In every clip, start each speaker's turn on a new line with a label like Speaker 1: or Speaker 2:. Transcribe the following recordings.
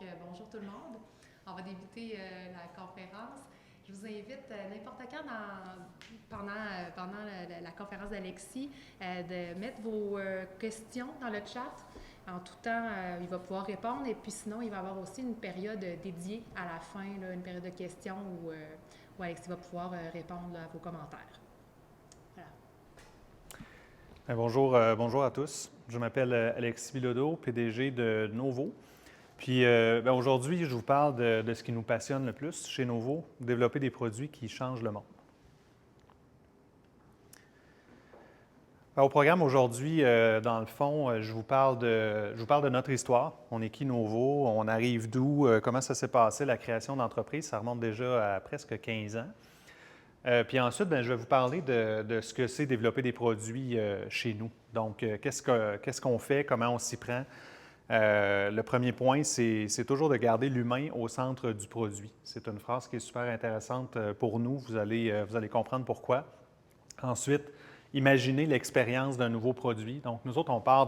Speaker 1: Bonjour tout le monde. On va débuter la conférence. Je vous invite n'importe quand pendant la conférence d'Alexis de mettre vos questions dans le chat. En tout temps, il va pouvoir répondre et puis sinon, il va y avoir aussi une période dédiée à la fin, là, une période de questions où Alexis va pouvoir répondre à vos commentaires. Voilà.
Speaker 2: Bonjour à tous. Je m'appelle Alexis Bilodeau, PDG de Novo. Puis aujourd'hui, je vous parle de ce qui nous passionne le plus chez Novo, développer des produits qui changent le monde. Au programme aujourd'hui, dans le fond, je vous parle de notre histoire. On est qui Novo? On arrive d'où? Comment ça s'est passé, la création d'entreprise? Ça remonte déjà à presque 15 ans. Puis ensuite, je vais vous parler de ce que c'est développer des produits chez nous. Donc, qu'est-ce qu'on fait, comment on s'y prend? Le premier point, c'est toujours de garder l'humain au centre du produit. C'est une phrase qui est super intéressante pour nous. Vous allez comprendre pourquoi. Ensuite, imaginez l'expérience d'un nouveau produit. Donc, nous autres, on part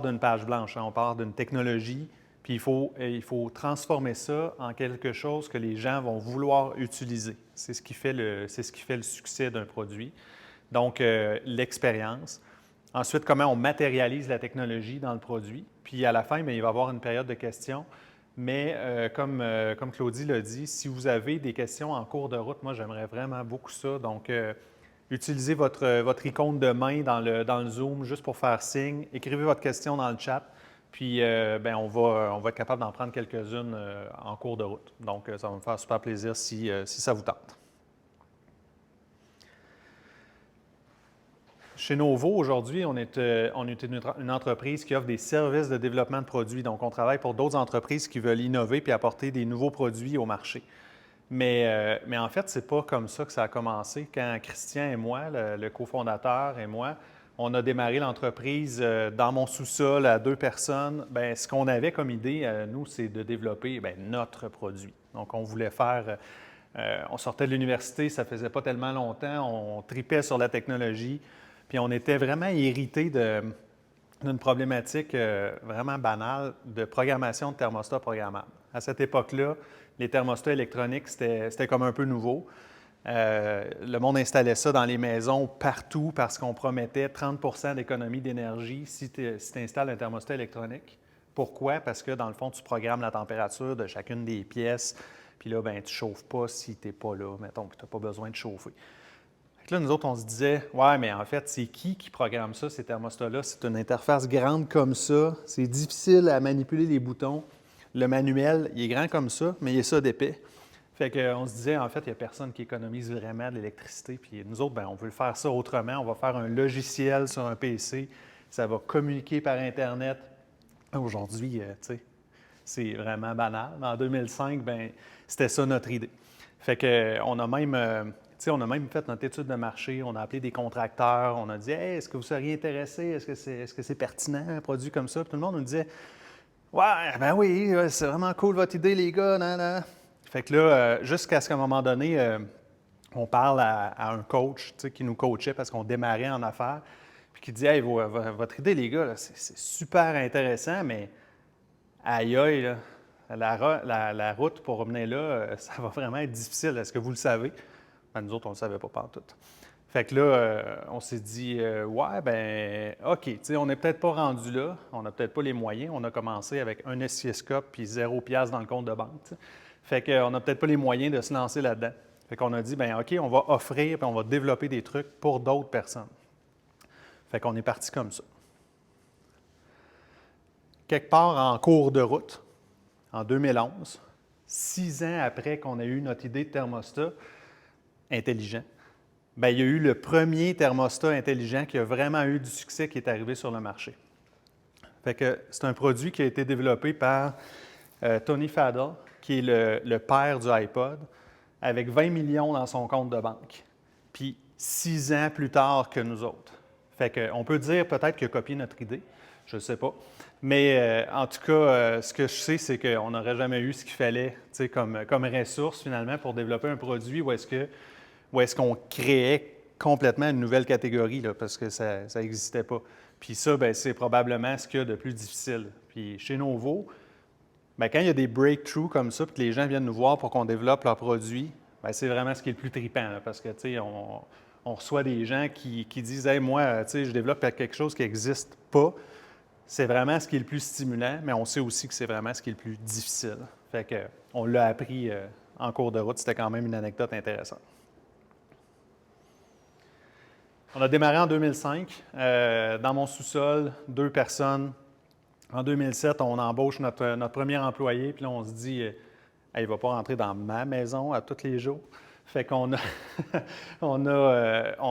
Speaker 2: d'une page blanche, hein, on part d'une technologie, puis il faut transformer ça en quelque chose que les gens vont vouloir utiliser. C'est ce qui fait le succès d'un produit. Donc, l'expérience. Ensuite, comment on matérialise la technologie dans le produit. Puis à la fin, il va y avoir une période de questions. Mais comme Claudie l'a dit, si vous avez des questions en cours de route, moi, j'aimerais vraiment beaucoup ça. Donc, utilisez votre icône de main dans le Zoom juste pour faire signe. Écrivez votre question dans le chat. Puis, on va être capable d'en prendre quelques-unes en cours de route. Donc, ça va me faire super plaisir si ça vous tente. Chez Novo, aujourd'hui, on est une entreprise qui offre des services de développement de produits. Donc, on travaille pour d'autres entreprises qui veulent innover puis apporter des nouveaux produits au marché. Mais en fait, ce n'est pas comme ça que ça a commencé. Quand Christian et moi, le cofondateur et moi, on a démarré l'entreprise dans mon sous-sol à 2 personnes, bien, ce qu'on avait comme idée, nous, c'est de développer notre produit. Donc, on voulait faire... on sortait de l'université, ça ne faisait pas tellement longtemps, on tripait sur la technologie, puis on était vraiment hérité d'une problématique vraiment banale de programmation de thermostats programmables. À cette époque-là, les thermostats électroniques, c'était comme un peu nouveau. Le monde installait ça dans les maisons partout parce qu'on promettait 30 d'économie d'énergie si tu installes un thermostat électronique. Pourquoi? Parce que dans le fond, tu programmes la température de chacune des pièces. Puis là, tu ne chauffes pas si tu n'es pas là, mettons, que tu n'as pas besoin de chauffer. Là, nous autres, on se disait, ouais, mais en fait, c'est qui programme ça, ces thermostats-là? C'est une interface grande comme ça. C'est difficile à manipuler les boutons. Le manuel, il est grand comme ça, mais il est ça d'épais. Fait qu'on se disait, en fait, il n'y a personne qui économise vraiment de l'électricité. Puis nous autres, on veut faire ça autrement. On va faire un logiciel sur un PC. Ça va communiquer par Internet. Aujourd'hui, tu sais, c'est vraiment banal. Mais en 2005, c'était ça notre idée. Fait qu'on a même... on a même fait notre étude de marché, on a appelé des contracteurs, on a dit hey, « Est-ce que vous seriez intéressé? Est-ce que c'est pertinent, un produit comme ça? » Puis tout le monde nous disait « Ouais, ben oui, c'est vraiment cool votre idée, les gars. » Nan, nan. Fait que là, jusqu'à ce qu'à un moment donné, on parle à un coach qui nous coachait parce qu'on démarrait en affaires, puis qui dit « Hey, votre idée, les gars, c'est super intéressant, mais aïe aïe, là, la route pour revenir là, ça va vraiment être difficile. Est-ce que vous le savez? » Nous autres, on ne le savait pas partout. Fait que là, on s'est dit, ouais, OK, on n'est peut-être pas rendu là, on n'a peut-être pas les moyens. On a commencé avec un oscilloscope puis 0 piastres dans le compte de banque. T'sais. Fait qu'on n'a peut-être pas les moyens de se lancer là-dedans. Fait qu'on a dit, OK, on va offrir puis on va développer des trucs pour d'autres personnes. Fait qu'on est parti comme ça. Quelque part en cours de route, en 2011, 6 ans après qu'on ait eu notre idée de thermostat intelligent, il y a eu le premier thermostat intelligent qui a vraiment eu du succès qui est arrivé sur le marché. Fait que c'est un produit qui a été développé par Tony Fadell, qui est le père du iPod, avec 20 millions dans son compte de banque. Puis 6 ans plus tard que nous autres. Fait qu'on peut dire peut-être qu'il a copié notre idée, je ne sais pas. Mais en tout cas, ce que je sais, c'est qu'on n'aurait jamais eu ce qu'il fallait comme ressource finalement pour développer un produit où est-ce qu'on créait complètement une nouvelle catégorie, là, parce que ça n'existait pas. Puis ça, c'est probablement ce qu'il y a de plus difficile. Puis chez Novo, Bien, quand il y a des breakthroughs comme ça, puis que les gens viennent nous voir pour qu'on développe leurs produits, bien, c'est vraiment ce qui est le plus trippant, là, parce que, tu sais, on reçoit des gens qui disent « Hey, moi, tu sais, je développe quelque chose qui n'existe pas. » C'est vraiment ce qui est le plus stimulant, mais on sait aussi que c'est vraiment ce qui est le plus difficile. Fait que, on l'a appris en cours de route. C'était quand même une anecdote intéressante. On a démarré en 2005. Dans mon sous-sol, 2 personnes. En 2007, on embauche notre premier employé, puis là, on se dit hey, il ne va pas rentrer dans ma maison à tous les jours. Fait qu'on a, on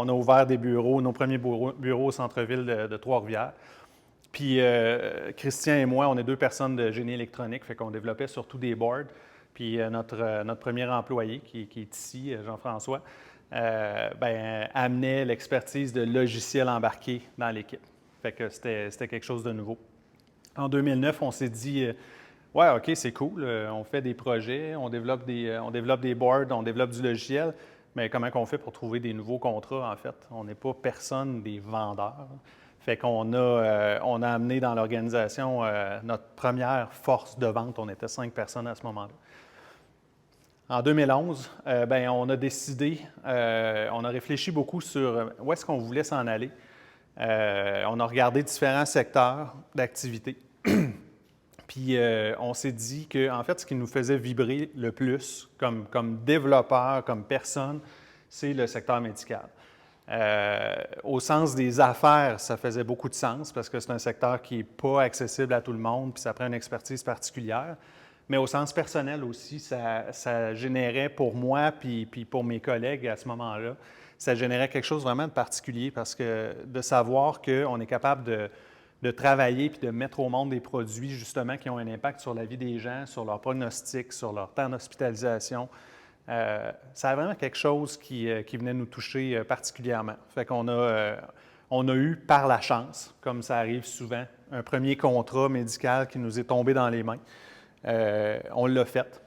Speaker 2: a ouvert des bureaux, nos premiers bureaux au centre-ville de Trois-Rivières. Puis Christian et moi, on est 2 personnes de génie électronique, fait qu'on développait surtout des boards. Puis notre premier employé, qui est ici, Jean-François, amenait l'expertise de logiciels embarqués dans l'équipe. Fait que c'était quelque chose de nouveau. En 2009, on s'est dit ouais, OK, c'est cool, on fait des projets, on développe des boards, on développe du logiciel, mais comment on fait pour trouver des nouveaux contrats, en fait? On n'est pas personne des vendeurs. Fait qu'on on a amené dans l'organisation notre première force de vente. On était 5 personnes à ce moment-là. En 2011, on a décidé, on a réfléchi beaucoup sur où est-ce qu'on voulait s'en aller. On a regardé différents secteurs d'activité. Puis on s'est dit que, en fait, ce qui nous faisait vibrer le plus comme développeur, comme personne, c'est le secteur médical. Au sens des affaires, ça faisait beaucoup de sens parce que c'est un secteur qui n'est pas accessible à tout le monde, puis ça prend une expertise particulière. Mais au sens personnel aussi, ça générait pour moi, puis pour mes collègues à ce moment-là, ça générait quelque chose vraiment de particulier parce que de savoir qu'on est capable de travailler puis de mettre au monde des produits justement qui ont un impact sur la vie des gens, sur leur pronostic, sur leur temps d'hospitalisation. Ça a vraiment quelque chose qui venait nous toucher particulièrement. Fait qu'on on a eu par la chance, comme ça arrive souvent, un premier contrat médical qui nous est tombé dans les mains. On l'a fait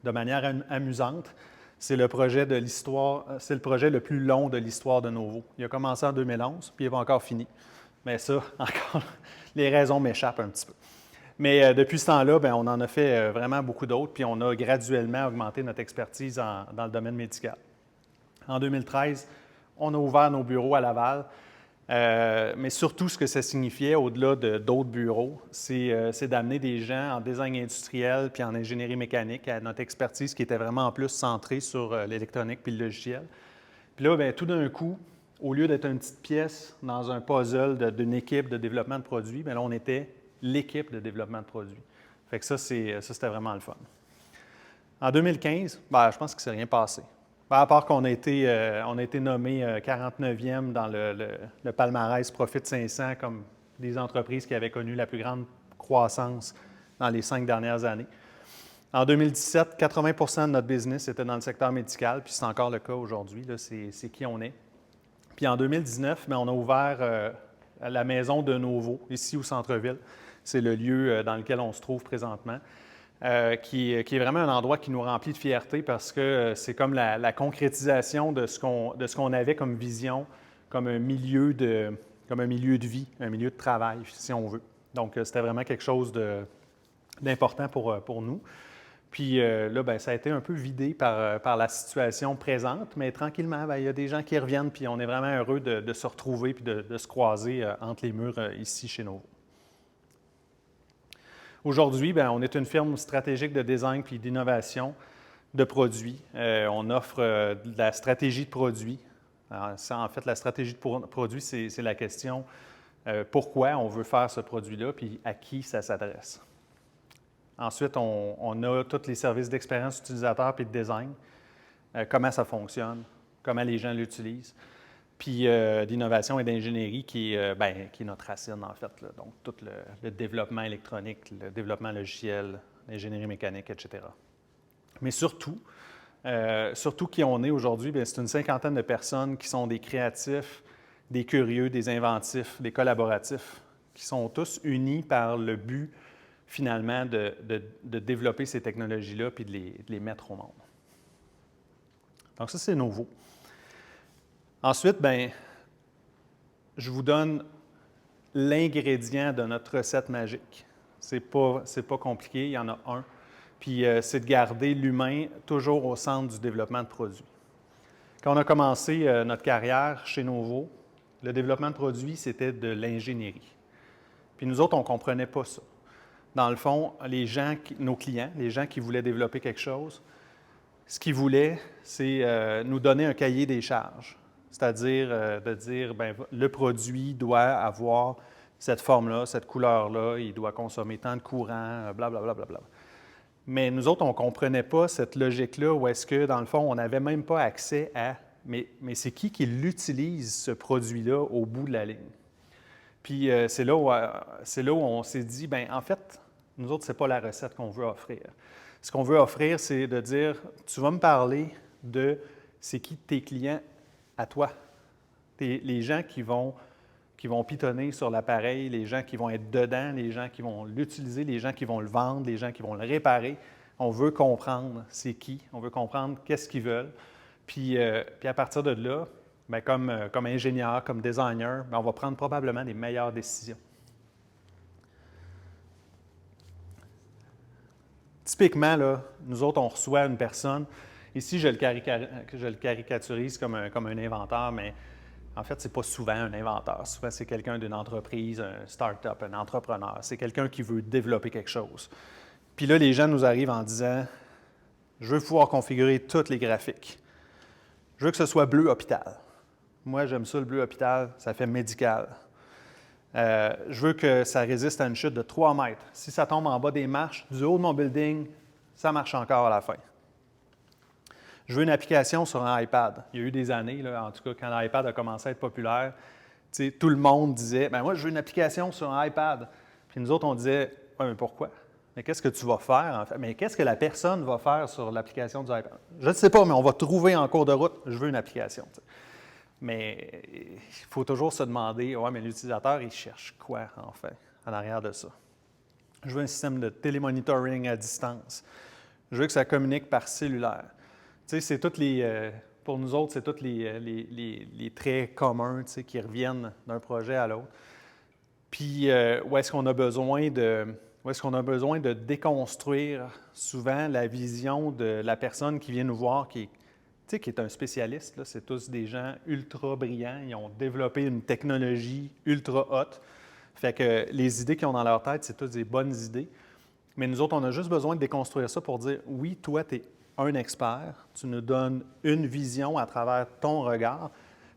Speaker 2: de manière amusante. C'est le projet de l'histoire, c'est le projet le plus long de l'histoire de Novo. Il a commencé en 2011, puis il n'est pas encore fini. Mais ça, encore, les raisons m'échappent un petit peu. Mais depuis ce temps-là, on en a fait vraiment beaucoup d'autres, puis on a graduellement augmenté notre expertise dans le domaine médical. En 2013, on a ouvert nos bureaux à Laval, mais surtout ce que ça signifiait, au-delà d'autres bureaux, c'est d'amener des gens en design industriel puis en ingénierie mécanique à notre expertise qui était vraiment en plus centrée sur l'électronique puis le logiciel. Puis là, tout d'un coup, au lieu d'être une petite pièce dans un puzzle d'une équipe de développement de produits, là, on était l'équipe de développement de produits. Fait que ça, c'était vraiment le fun. En 2015, je pense qu'il ne s'est rien passé. À part qu'on a été nommé 49e dans le palmarès Profit 500 comme des entreprises qui avaient connu la plus grande croissance dans les 5 dernières années. En 2017, 80 de notre business était dans le secteur médical, puis c'est encore le cas aujourd'hui, c'est qui on est. Puis en 2019, on a ouvert la maison de Novo, ici au centre-ville. C'est le lieu dans lequel on se trouve présentement, qui est vraiment un endroit qui nous remplit de fierté parce que c'est comme la concrétisation de ce qu'on avait comme vision, comme un milieu de vie, un milieu de travail, si on veut. Donc, c'était vraiment quelque chose d'important pour nous. Puis là, ça a été un peu vidé par la situation présente, mais tranquillement, il y a des gens qui reviennent, puis on est vraiment heureux de se retrouver puis de se croiser entre les murs ici chez Novo. Aujourd'hui, on est une firme stratégique de design puis d'innovation de produits. On offre de la stratégie de produits. Alors, ça, en fait, la stratégie de produit, c'est la question pourquoi on veut faire ce produit-là puis à qui ça s'adresse. Ensuite, on a tous les services d'expérience utilisateur puis de design, comment ça fonctionne, comment les gens l'utilisent, puis d'innovation et d'ingénierie qui est notre racine, en fait. Là. Donc, tout le développement électronique, le développement logiciel, l'ingénierie mécanique, etc. Mais surtout qui on est aujourd'hui, c'est une 50aine de personnes qui sont des créatifs, des curieux, des inventifs, des collaboratifs, qui sont tous unis par le but finalement de développer ces technologies-là puis de les mettre au monde. Donc ça, c'est Novo. Ensuite, je vous donne l'ingrédient de notre recette magique. C'est pas compliqué, il y en a un. Puis c'est de garder l'humain toujours au centre du développement de produits. Quand on a commencé notre carrière chez Novo, le développement de produits, c'était de l'ingénierie. Puis nous autres, on ne comprenait pas ça. Dans le fond, nos clients, les gens qui voulaient développer quelque chose, ce qu'ils voulaient, c'est nous donner un cahier des charges. C'est-à-dire de dire, bien, le produit doit avoir cette forme-là, cette couleur-là, il doit consommer tant de courant, blablabla. Bla, bla, bla. Mais nous autres, on ne comprenait pas cette logique-là où est-ce que, dans le fond, on n'avait même pas accès à mais c'est qui l'utilise, ce produit-là, au bout de la ligne? Puis c'est là où on s'est dit, bien, en fait, nous autres, ce n'est pas la recette qu'on veut offrir. Ce qu'on veut offrir, c'est de dire, tu vas me parler de c'est qui tes clients à toi, les gens qui vont pitonner sur l'appareil, les gens qui vont être dedans, les gens qui vont l'utiliser, les gens qui vont le vendre, les gens qui vont le réparer. On veut comprendre c'est qui, on veut comprendre qu'est-ce qu'ils veulent. Puis à partir de là, bien, comme ingénieur, comme designer, bien, on va prendre probablement les meilleures décisions. Typiquement, là, nous autres, on reçoit une personne. Ici, je le caricaturise comme un inventeur, mais en fait, ce n'est pas souvent un inventeur. Souvent, c'est quelqu'un d'une entreprise, un start-up, un entrepreneur. C'est quelqu'un qui veut développer quelque chose. Puis là, les gens nous arrivent en disant « Je veux pouvoir configurer tous les graphiques. Je veux que ce soit bleu hôpital. Moi, j'aime ça, le bleu hôpital, ça fait médical. Je veux que ça résiste à une chute de 3 mètres. Si ça tombe en bas des marches, du haut de mon building, ça marche encore à la fin. Je veux une application sur un iPad. Il y a eu des années, là, en tout cas, quand l'iPad a commencé à être populaire, tout le monde disait « Bien, moi, je veux une application sur un iPad. » Puis nous autres, on disait « Oui, mais pourquoi? Mais qu'est-ce que tu vas faire, en fait? Mais qu'est-ce que la personne va faire sur l'application du iPad? Je ne sais pas, mais on va trouver en cours de route, je veux une application. » Mais il faut toujours se demander, ouais, mais l'utilisateur, il cherche quoi, en fait, en arrière de ça? Je veux un système de télémonitoring à distance. Je veux que ça communique par cellulaire. Tu sais, c'est toutes pour nous autres, c'est tous les traits communs, tu sais, qui reviennent d'un projet à l'autre. Puis, où est-ce qu'on a besoin de déconstruire souvent la vision de la personne qui vient nous voir, qui est un spécialiste, là, c'est tous des gens ultra brillants, ils ont développé une technologie ultra haute. Fait que les idées qu'ils ont dans leur tête, c'est toutes des bonnes idées. Mais nous autres, on a juste besoin de déconstruire ça pour dire, oui, toi, tu es un expert, tu nous donnes une vision à travers ton regard,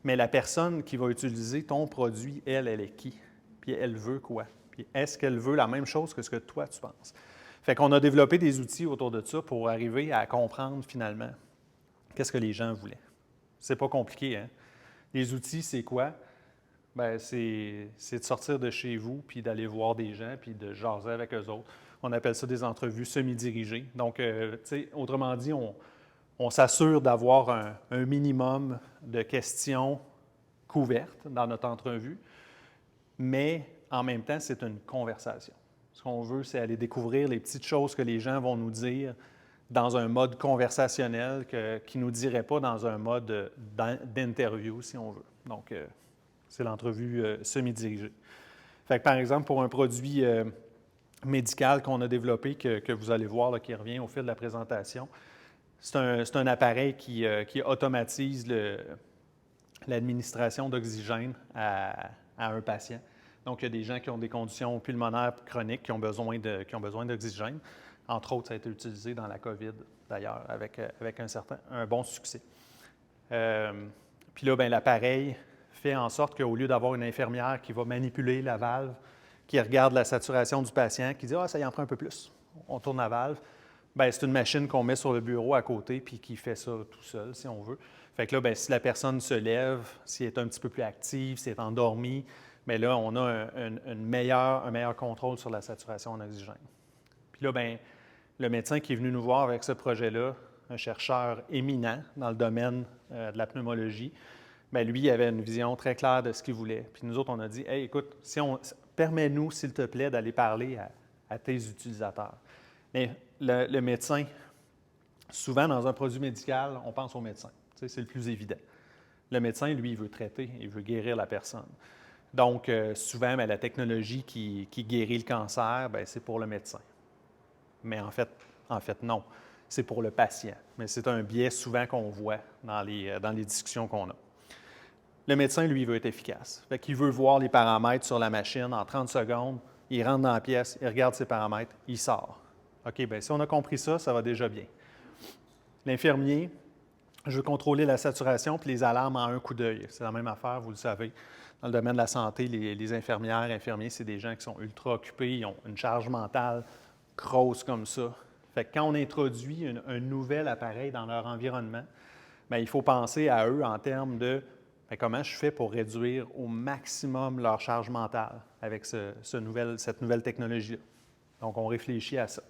Speaker 2: mais la personne qui va utiliser ton produit, elle est qui? Puis elle veut quoi? Puis est-ce qu'elle veut la même chose que ce que toi, tu penses? Fait qu'on a développé des outils autour de ça pour arriver à comprendre finalement qu'est-ce que les gens voulaient. C'est pas compliqué, hein? Les outils, c'est quoi? Bien, c'est de sortir de chez vous, puis d'aller voir des gens, puis de jaser avec eux autres. On appelle ça des entrevues semi-dirigées. Donc, tu sais, autrement dit, on s'assure d'avoir un minimum de questions couvertes dans notre entrevue, mais en même temps, c'est une conversation. Ce qu'on veut, c'est aller découvrir les petites choses que les gens vont nous dire dans un mode conversationnel qui ne nous dirait pas dans un mode d'interview, si on veut. Donc, c'est l'entrevue semi-dirigée. Fait que, par exemple, pour un produit médical qu'on a développé, que vous allez voir, là, qui revient au fil de la présentation, c'est un appareil qui automatise l'administration d'oxygène à un patient. Donc, il y a des gens qui ont des conditions pulmonaires chroniques qui ont besoin d'oxygène. Entre autres, ça a été utilisé dans la COVID, d'ailleurs, avec un bon succès. Puis là, bien, l'appareil fait en sorte qu'au lieu d'avoir une infirmière qui va manipuler la valve, qui regarde la saturation du patient, qui dit « Ah, ça y en prend un peu plus », on tourne la valve, bien, c'est une machine qu'on met sur le bureau à côté puis qui fait ça tout seul, si on veut. Fait que là, bien, si la personne se lève, si elle est un petit peu plus active, si elle est endormie, bien là, on a un meilleur contrôle sur la saturation en oxygène. Puis là, bien, le médecin qui est venu nous voir avec ce projet-là, un chercheur éminent dans le domaine de la pneumologie, bien, lui, il avait une vision très claire de ce qu'il voulait. Puis nous autres, on a dit « Hey, écoute, permets-nous, s'il te plaît, d'aller parler à tes utilisateurs. » Mais le médecin, souvent dans un produit médical, on pense au médecin. Tu sais, c'est le plus évident. Le médecin, lui, il veut traiter, il veut guérir la personne. Donc, souvent, la technologie qui guérit le cancer, c'est pour le médecin. Mais en fait, non. C'est pour le patient. Mais c'est un biais souvent qu'on voit dans les discussions qu'on a. Le médecin, lui, veut être efficace. Fait qu'il veut voir les paramètres sur la machine en 30 secondes. Il rentre dans la pièce, il regarde ses paramètres, il sort. OK, bien, si on a compris ça, ça va déjà bien. L'infirmier, je veux contrôler la saturation puis les alarmes en un coup d'œil. C'est la même affaire, vous le savez. Dans le domaine de la santé, les infirmières, infirmiers, c'est des gens qui sont ultra occupés, ils ont une charge mentale grosse comme ça. Fait que quand on introduit un nouvel appareil dans leur environnement, bien, il faut penser à eux en termes de bien, comment je fais pour réduire au maximum leur charge mentale avec cette nouvelle technologie-là. Donc, on réfléchit à ça.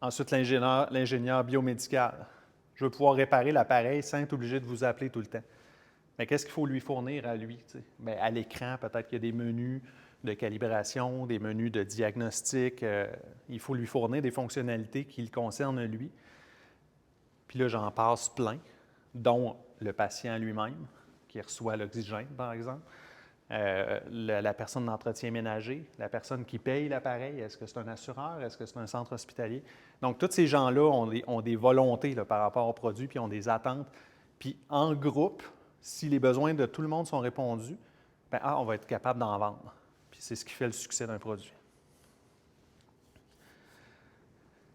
Speaker 2: Ensuite, l'ingénieur biomédical. Je veux pouvoir réparer l'appareil sans être obligé de vous appeler tout le temps. Mais qu'est-ce qu'il faut lui fournir à lui? Bien, à l'écran, peut-être qu'il y a des menus de calibration, des menus de diagnostic. Il faut lui fournir des fonctionnalités qui le concernent lui. Puis là, j'en passe plein, dont le patient lui-même, qui reçoit l'oxygène, par exemple. La personne d'entretien ménager, la personne qui paye l'appareil, est-ce que c'est un assureur, est-ce que c'est un centre hospitalier? Donc, tous ces gens-là ont des volontés là, par rapport au produit, puis ont des attentes. Puis en groupe, si les besoins de tout le monde sont répondus, bien, on va être capable d'en vendre. Puis c'est ce qui fait le succès d'un produit.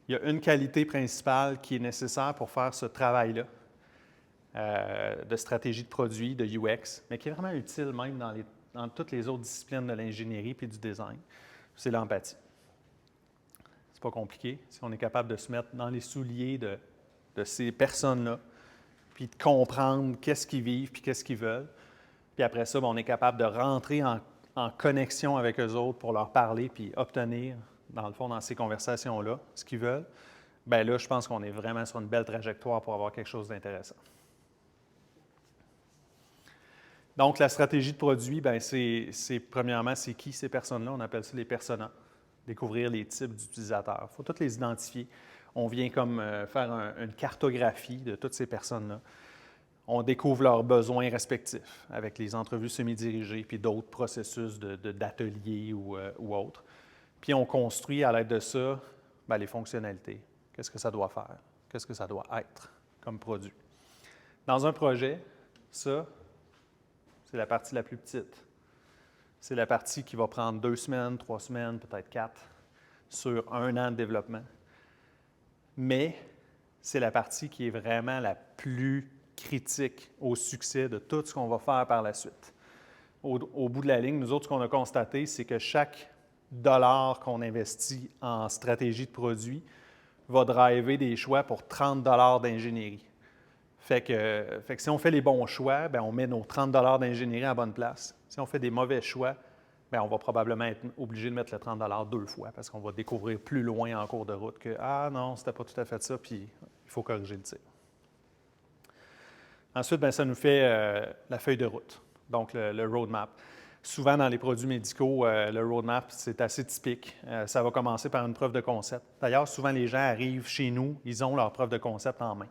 Speaker 2: Il y a une qualité principale qui est nécessaire pour faire ce travail-là de stratégie de produit, de UX, mais qui est vraiment utile même dans toutes les autres disciplines de l'ingénierie et du design, c'est l'empathie. C'est pas compliqué. Si on est capable de se mettre dans les souliers de ces personnes-là, puis de comprendre qu'est-ce qu'ils vivent puis qu'est-ce qu'ils veulent, puis après ça, bien, on est capable de rentrer en connexion avec eux autres pour leur parler puis obtenir, dans le fond, dans ces conversations-là, ce qu'ils veulent, bien là, je pense qu'on est vraiment sur une belle trajectoire pour avoir quelque chose d'intéressant. Donc, la stratégie de produit, bien, premièrement, c'est qui ces personnes-là? On appelle ça les personas. Découvrir les types d'utilisateurs. Il faut toutes les identifier. On vient comme faire une cartographie de toutes ces personnes-là. On découvre leurs besoins respectifs avec les entrevues semi-dirigées puis d'autres processus d'ateliers ou autres. Puis on construit à l'aide de ça bien, les fonctionnalités. Qu'est-ce que ça doit faire? Qu'est-ce que ça doit être comme produit? Dans un projet, ça, c'est la partie la plus petite. C'est la partie qui va prendre 2 semaines, 3 semaines, peut-être 4, sur 1 an de développement. Mais c'est la partie qui est vraiment la plus critique au succès de tout ce qu'on va faire par la suite. Au bout de la ligne, nous autres, ce qu'on a constaté, c'est que chaque dollar qu'on investit en stratégie de produit va driver des choix pour 30 $ d'ingénierie. Fait que si on fait les bons choix, bien, on met nos 30 $ d'ingénierie à la bonne place. Si on fait des mauvais choix, bien, on va probablement être obligé de mettre le 30 $ 2 fois parce qu'on va découvrir plus loin en cours de route que « Ah non, c'était pas tout à fait ça, puis il faut corriger le tir. » Ensuite, bien, ça nous fait la feuille de route, donc le roadmap. Souvent, dans les produits médicaux, le roadmap, c'est assez typique. Ça va commencer par une preuve de concept. D'ailleurs, souvent, les gens arrivent chez nous, ils ont leur preuve de concept en main.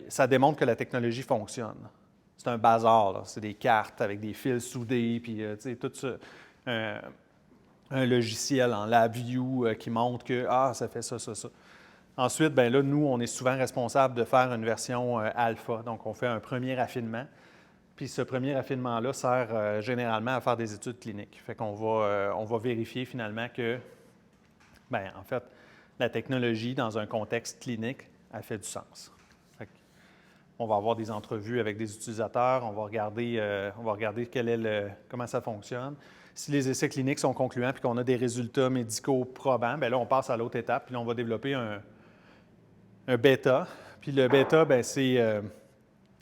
Speaker 2: Ça démontre que la technologie fonctionne. C'est un bazar, là. C'est des cartes avec des fils soudés, puis tout ça. Un logiciel en LabVIEW qui montre que ça fait ça, ça, ça. Ensuite, bien là, nous, on est souvent responsable de faire une version alpha. Donc, on fait un premier affinement. Puis ce premier affinement-là sert généralement à faire des études cliniques. Fait qu'on va vérifier finalement que, bien, en fait, la technologie, dans un contexte clinique, a fait du sens. On va avoir des entrevues avec des utilisateurs, on va regarder comment ça fonctionne. Si les essais cliniques sont concluants et qu'on a des résultats médicaux probants, bien là, on passe à l'autre étape, puis là, on va développer un bêta. Puis le bêta, bien,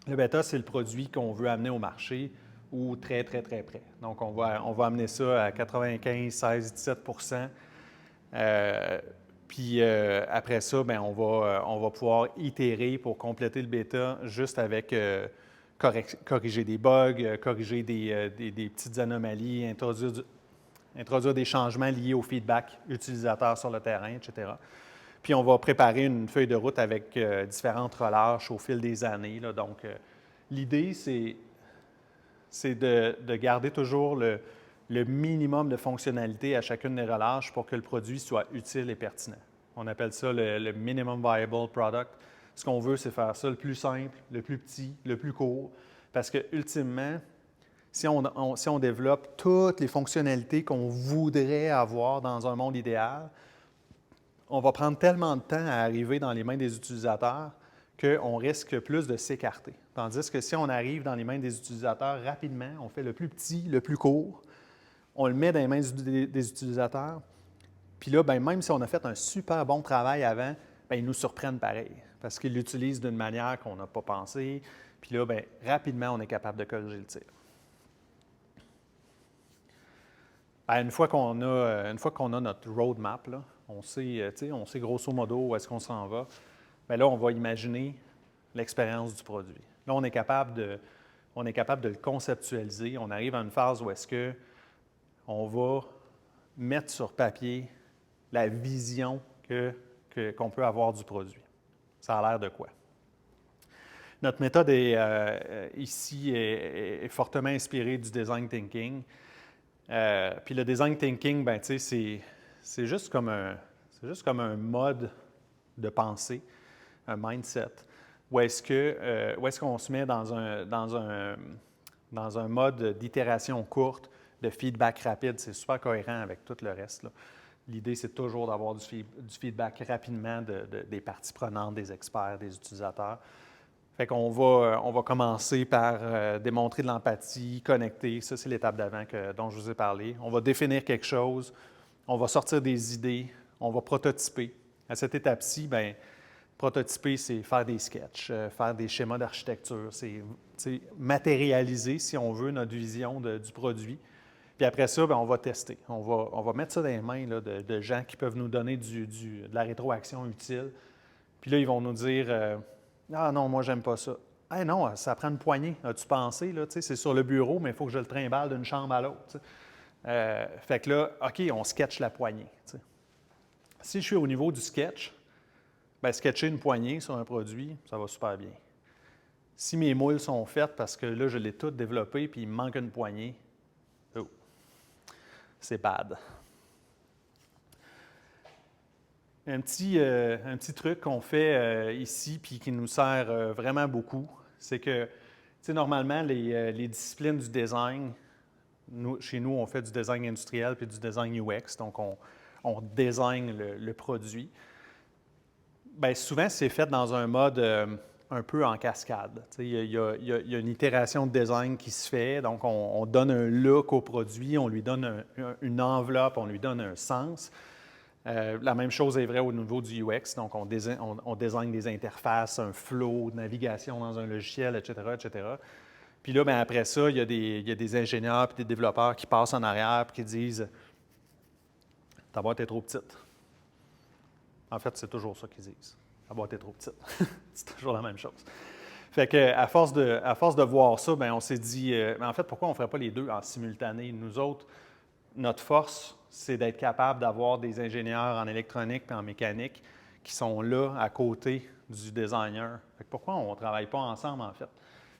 Speaker 2: le bêta, c'est le produit qu'on veut amener au marché ou très, très, très près. Donc, on va amener ça à 95, 16, 17 Puis après ça, bien, on va pouvoir itérer pour compléter le bêta juste avec corriger des bugs, corriger des petites anomalies, introduire des changements liés au feedback utilisateur sur le terrain, etc. Puis on va préparer une feuille de route avec différentes relâches au fil des années. Là. Donc, l'idée, c'est c'est de garder toujours le minimum de fonctionnalité à chacune des relâches pour que le produit soit utile et pertinent. On appelle ça le minimum viable product. Ce qu'on veut, c'est faire ça le plus simple, le plus petit, le plus court, parce que ultimement, si on développe toutes les fonctionnalités qu'on voudrait avoir dans un monde idéal, on va prendre tellement de temps à arriver dans les mains des utilisateurs qu'on risque plus de s'écarter. Tandis que si on arrive dans les mains des utilisateurs rapidement, on fait le plus petit, le plus court, on le met dans les mains des utilisateurs, puis là, bien, même si on a fait un super bon travail avant, bien, ils nous surprennent pareil, parce qu'ils l'utilisent d'une manière qu'on n'a pas pensé, puis là, bien, rapidement, on est capable de corriger le tir. Bien, une fois qu'on a notre roadmap, là, on sait grosso modo où est-ce qu'on s'en va, bien là, on va imaginer l'expérience du produit. Là, on est capable de le conceptualiser. On arrive à une phase où est-ce qu'on va mettre sur papier la vision qu'on peut avoir du produit. Ça a l'air de quoi? Notre méthode ici est fortement inspirée du design thinking. Puis le design thinking, ben, c'est juste comme un mode de pensée, un mindset, où est-ce qu'on se met dans un mode d'itération courte, de feedback rapide. C'est super cohérent avec tout le reste, là. L'idée, c'est toujours d'avoir du feedback rapidement des parties prenantes, des experts, des utilisateurs. Fait qu'on va commencer par démontrer de l'empathie, connecter. Ça, c'est l'étape d'avant dont je vous ai parlé. On va définir quelque chose, on va sortir des idées, on va prototyper. À cette étape-ci, bien, prototyper, c'est faire des sketchs, faire des schémas d'architecture, c'est matérialiser, si on veut, notre vision du produit. Puis après ça, bien, on va tester. On va mettre ça dans les mains là, de gens qui peuvent nous donner de la rétroaction utile. Puis là, ils vont nous dire ah non, moi, j'aime pas ça. Ah non, ça prend une poignée. As-tu pensé? Là, c'est sur le bureau, mais il faut que je le trimballe d'une chambre à l'autre. Fait que là, OK, on sketch la poignée. T'sais. Si je suis au niveau du sketch, bien, sketcher une poignée sur un produit, ça va super bien. Si mes moules sont faites parce que là, je l'ai tout développé puis il me manque une poignée, oh, c'est bad. Un petit truc qu'on fait ici puis qui nous sert vraiment beaucoup, c'est que, normalement, les disciplines du design, chez nous, on fait du design industriel puis du design UX, donc on design le produit. Bien, souvent, c'est fait dans un mode un peu en cascade. Il y a une itération de design qui se fait, donc on donne un look au produit, on lui donne une enveloppe, on lui donne un sens. La même chose est vraie au niveau du UX, donc on design des interfaces, un flow de navigation dans un logiciel, etc., etc. Puis là, bien, après ça, il y a des ingénieurs et des développeurs qui passent en arrière et qui disent « Ta boîte est trop petite ». En fait, c'est toujours ça qu'ils disent. « Ta boîte est trop petite ». C'est toujours la même chose. Fait qu'à force de voir ça, bien, on s'est dit en fait, pourquoi on ne ferait pas les deux en simultané? Nous autres, notre force, c'est d'être capable d'avoir des ingénieurs en électronique et en mécanique qui sont là à côté du designer. Fait que pourquoi on ne travaille pas ensemble, en fait?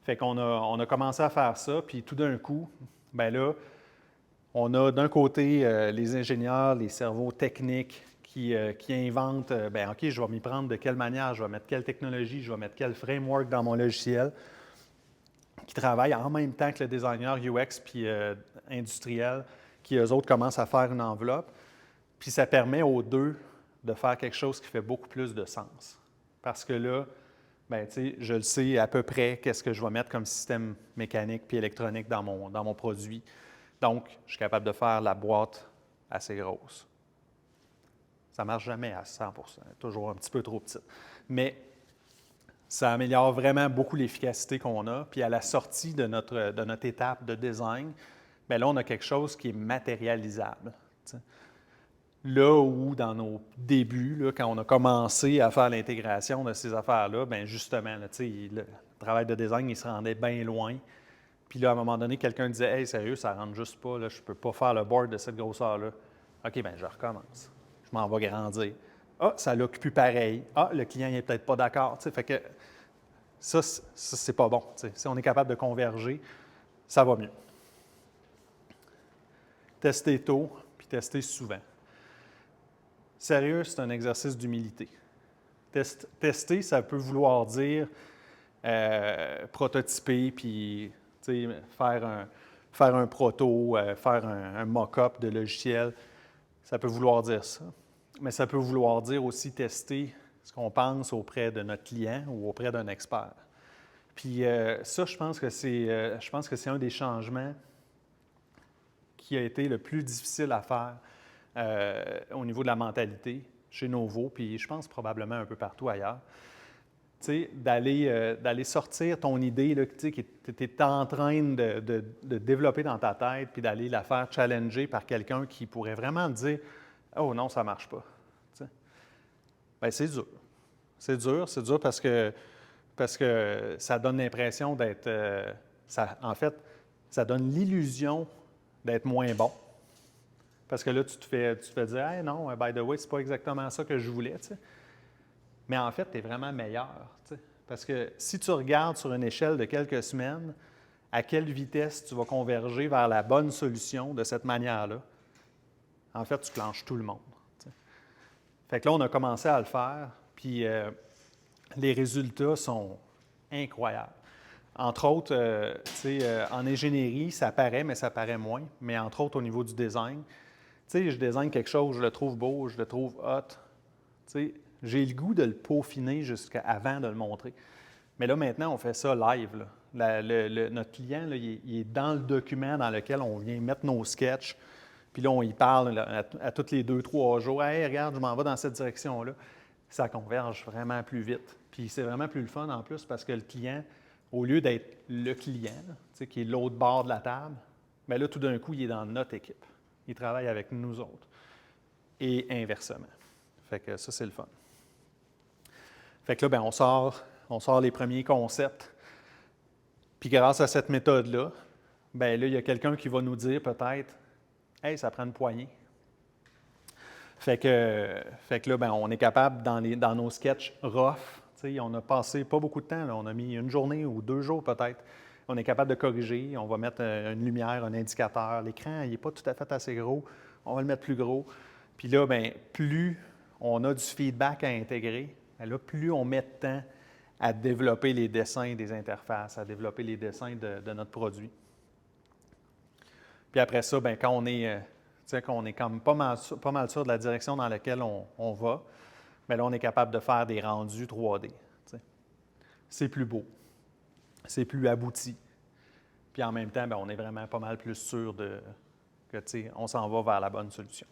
Speaker 2: Fait qu'on a commencé à faire ça, puis tout d'un coup, bien là, on a d'un côté les ingénieurs, les cerveaux techniques qui inventent, bien OK, je vais m'y prendre de quelle manière, je vais mettre quelle technologie, je vais mettre quel framework dans mon logiciel, qui travaillent en même temps que le designer UX puis industriel, qui, eux autres, commencent à faire une enveloppe. Puis ça permet aux deux de faire quelque chose qui fait beaucoup plus de sens. Parce que là, bien, je le sais à peu près qu'est-ce que je vais mettre comme système mécanique puis électronique dans mon produit. Donc, je suis capable de faire la boîte assez grosse. Ça ne marche jamais à 100 %, toujours un petit peu trop petite. Mais ça améliore vraiment beaucoup l'efficacité qu'on a. Puis à la sortie de notre étape de design, bien là, on a quelque chose qui est matérialisable. T'sais. Là où, dans nos débuts, là, quand on a commencé à faire l'intégration de ces affaires-là, bien justement, là, le travail de design, il se rendait bien loin. Puis là, à un moment donné, quelqu'un disait « Hey, sérieux, ça ne rentre juste pas, là, je ne peux pas faire le board de cette grosseur-là. » OK, bien, je recommence. Je m'en vais grandir. Ah, ça ne look plus pareil. Ah, le client n'est peut-être pas d'accord. Fait que ça c'est pas bon. T'sais. Si on est capable de converger, ça va mieux. Tester tôt, puis tester souvent. Sérieux, c'est un exercice d'humilité. Tester, ça peut vouloir dire prototyper, puis faire un proto, faire un mock-up de logiciel. Ça peut vouloir dire ça. Mais ça peut vouloir dire aussi tester ce qu'on pense auprès de notre client ou auprès d'un expert. Puis ça, je pense que c'est un des changements qui a été le plus difficile à faire au niveau de la mentalité chez Novo, puis je pense probablement un peu partout ailleurs. Tu sais, d'aller sortir ton idée là, que tu es en train de développer dans ta tête, puis d'aller la faire challenger par quelqu'un qui pourrait vraiment te dire « Oh non, ça ne marche pas. » Bien, c'est dur. C'est dur parce que ça donne l'impression d'être... en fait, ça donne l'illusion d'être moins bon. Parce que là, tu te fais dire « Hey, non, by the way, c'est pas exactement ça que je voulais. » Mais en fait, tu es vraiment meilleur. T'sais. Parce que si tu regardes sur une échelle de quelques semaines, à quelle vitesse tu vas converger vers la bonne solution de cette manière-là, en fait, tu clenches tout le monde. T'sais. Fait que là, on a commencé à le faire, puis les résultats sont incroyables. Entre autres, en ingénierie, ça paraît, mais ça paraît moins. Mais entre autres, au niveau du design, je design quelque chose, je le trouve beau, je le trouve hot. J'ai le goût de le peaufiner jusqu'à avant de le montrer. Mais là, maintenant, on fait ça live. Là. Notre client, là, il est dans le document dans lequel on vient mettre nos sketchs. Puis là, on y parle là, à tous les 2-3 jours. « Hey, regarde, je m'en vais dans cette direction-là. » Ça converge vraiment plus vite. Puis c'est vraiment plus le fun en plus parce que le client, au lieu d'être le client, là, qui est l'autre bord de la table, bien là, tout d'un coup, il est dans notre équipe. Il travaille avec nous autres. Et inversement. Fait que ça, c'est le fun. Fait que là, bien, on sort les premiers concepts. Puis grâce à cette méthode-là, bien là, il y a quelqu'un qui va nous dire peut-être « Hey, ça prend une poignée. » Fait que là, bien, on est capable, dans nos sketchs rough, on a passé pas beaucoup de temps, là, on a mis une journée ou 2 jours peut-être. On est capable de corriger, on va mettre une lumière, un indicateur. L'écran, il n'est pas tout à fait assez gros, on va le mettre plus gros. Puis là, bien, plus on a du feedback à intégrer, bien là, plus on met de temps à développer les dessins des interfaces, à développer les dessins de notre produit. Puis après ça, bien, quand on est comme pas mal sûr de la direction dans laquelle on va, bien là, on est capable de faire des rendus 3D. T'sais. C'est plus beau, c'est plus abouti. Puis en même temps, bien, on est vraiment pas mal plus sûr que on s'en va vers la bonne solution.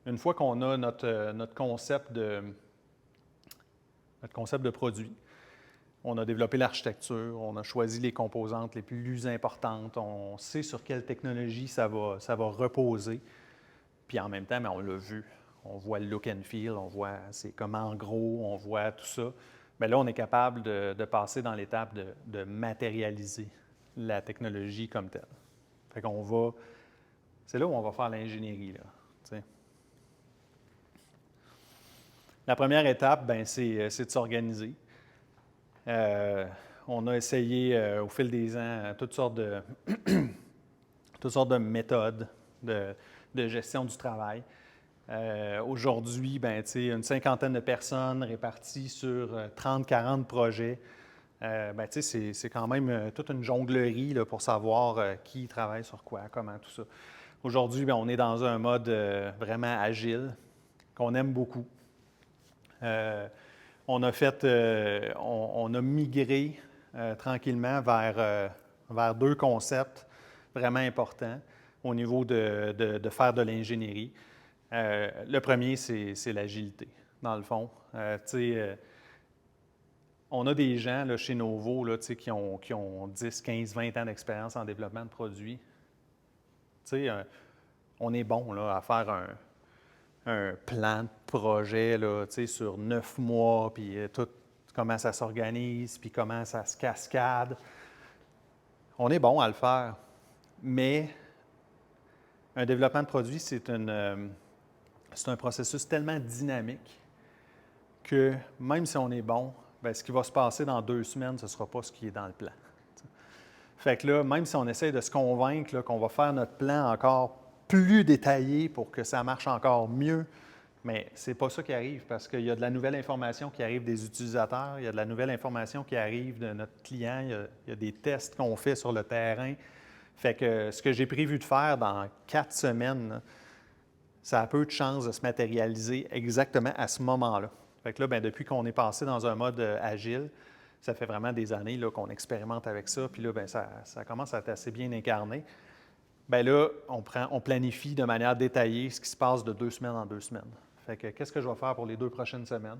Speaker 2: Une fois qu'on a notre concept de produit, on a développé l'architecture, on a choisi les composantes les plus importantes, on sait sur quelle technologie ça va reposer. Puis en même temps, bien, on l'a vu, on voit le look and feel, on voit c'est comment en gros, on voit tout ça. Bien là, on est capable de passer dans l'étape de matérialiser la technologie comme telle. Fait qu'on va, c'est là où on va faire l'ingénierie, là, t'sais. La première étape, bien, c'est de s'organiser. On a essayé au fil des ans toutes sortes de méthodes de gestion du travail. Aujourd'hui, bien, une cinquantaine de personnes réparties sur 30-40 projets. Bien, c'est quand même toute une jonglerie là, pour savoir qui travaille sur quoi, comment, tout ça. Aujourd'hui, bien, on est dans un mode vraiment agile, qu'on aime beaucoup. On a migré tranquillement vers 2 concepts vraiment importants au niveau de faire de l'ingénierie. Le premier, c'est l'agilité, dans le fond. On a des gens là, chez Novo là, qui ont 10, 15, 20 ans d'expérience en développement de produits. On est bon là, à faire un plan de projet là, sur 9 mois, puis tout comment ça s'organise, puis comment ça se cascade. On est bon à le faire, mais un développement de produit, c'est un processus tellement dynamique que même si on est bon, bien, ce qui va se passer dans 2 semaines, ce ne sera pas ce qui est dans le plan. Fait que là, même si on essaie de se convaincre là, qu'on va faire notre plan encore plus détaillé pour que ça marche encore mieux, mais ce n'est pas ça qui arrive parce qu'il y a de la nouvelle information qui arrive des utilisateurs, il y a de la nouvelle information qui arrive de notre client, il y a des tests qu'on fait sur le terrain. Fait que ce que j'ai prévu de faire dans 4 semaines, là, ça a peu de chances de se matérialiser exactement à ce moment-là. Fait que là, bien, depuis qu'on est passé dans un mode agile, ça fait vraiment des années là, qu'on expérimente avec ça, puis là, bien, ça commence à être assez bien incarné. Bien là, on planifie de manière détaillée ce qui se passe de 2 semaines en 2 semaines. Fait que qu'est-ce que je vais faire pour les 2 prochaines semaines?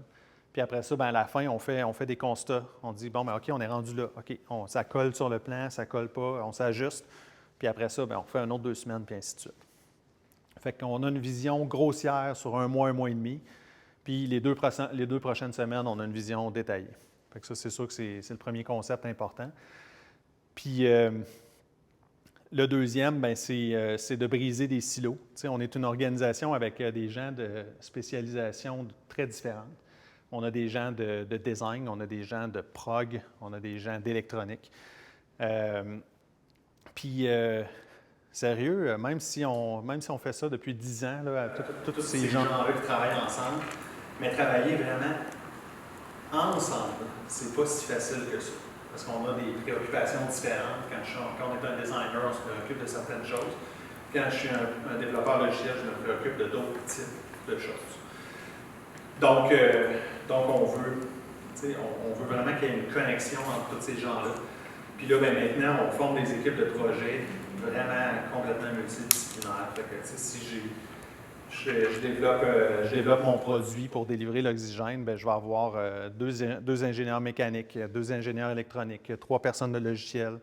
Speaker 2: Puis après ça, bien, à la fin, on fait des constats. On dit, bon, bien, OK, on est rendu là. OK, ça colle sur le plan, ça colle pas, on s'ajuste. Puis après ça, bien, on fait un autre 2 semaines, puis ainsi de suite. Fait qu'on a une vision grossière sur 1 mois et demi. Puis les deux prochaines semaines, on a une vision détaillée. Fait que ça, c'est sûr que c'est le premier concept important. Puis le deuxième, bien, c'est de briser des silos. Tu sais, on est une organisation avec des gens de spécialisation très différentes. On a des gens de design, on a des gens de prog, on a des gens d'électronique. Puis, sérieux, même si on fait ça depuis 10 ans, là, tous ces gens-là qui travaillent ensemble, mais travailler vraiment ensemble, c'est pas si facile que ça. Parce qu'on a des préoccupations différentes. Quand on est un designer, on se préoccupe de certaines choses. Quand je suis un développeur logiciel, je me préoccupe de d'autres types de choses. Donc on veut vraiment qu'il y ait une connexion entre tous ces gens-là. Puis là, bien, maintenant, on forme des équipes de projet vraiment complètement multidisciplinaires. Fait que, si je développe mon produit pour délivrer l'oxygène, bien, je vais avoir deux ingénieurs mécaniques, 2 ingénieurs électroniques, 3 personnes de logiciel.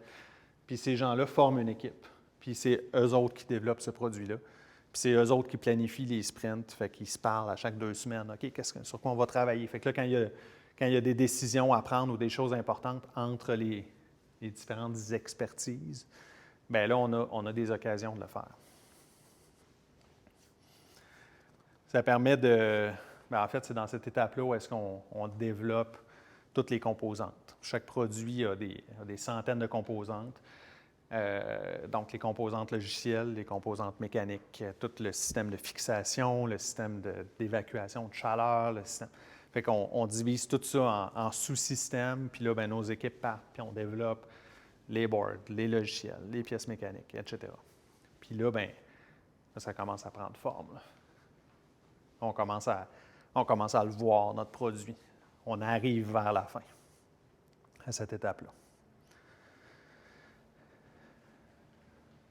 Speaker 2: Puis ces gens-là forment une équipe. Puis c'est eux autres qui développent ce produit-là. Puis c'est eux autres qui planifient les sprints. Fait qu'ils se parlent à chaque 2 semaines. OK, sur quoi on va travailler? Fait que là, quand il y a des décisions à prendre ou des choses importantes entre les différentes expertises, bien là, on a des occasions de le faire. Ça permet de... Bien, en fait, c'est dans cette étape-là où est-ce qu'on développe toutes les composantes. Chaque produit a des centaines de composantes. Donc, les composantes logicielles, les composantes mécaniques, tout le système de fixation, le système d'évacuation de chaleur, le système... Fait qu'on divise tout ça en sous-systèmes, puis là, bien, nos équipes partent, puis on développe les boards, les logiciels, les pièces mécaniques, etc. Puis là, bien, ça commence à prendre forme, là. On commence à le voir, notre produit. On arrive vers la fin, à cette étape-là.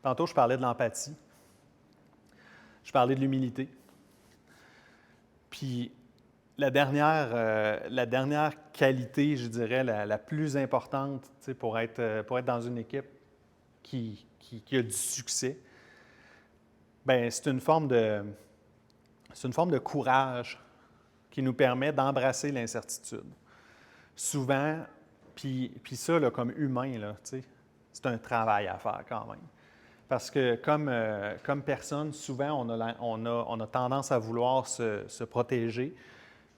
Speaker 2: Tantôt, je parlais de l'empathie. Je parlais de l'humilité. Puis, la dernière qualité, je dirais, la plus importante pour être dans une équipe qui a du succès, bien, c'est une forme de courage qui nous permet d'embrasser l'incertitude. Souvent, puis ça, là, comme humain, là, c'est un travail à faire quand même. Parce que comme personne, souvent, on a tendance à vouloir se protéger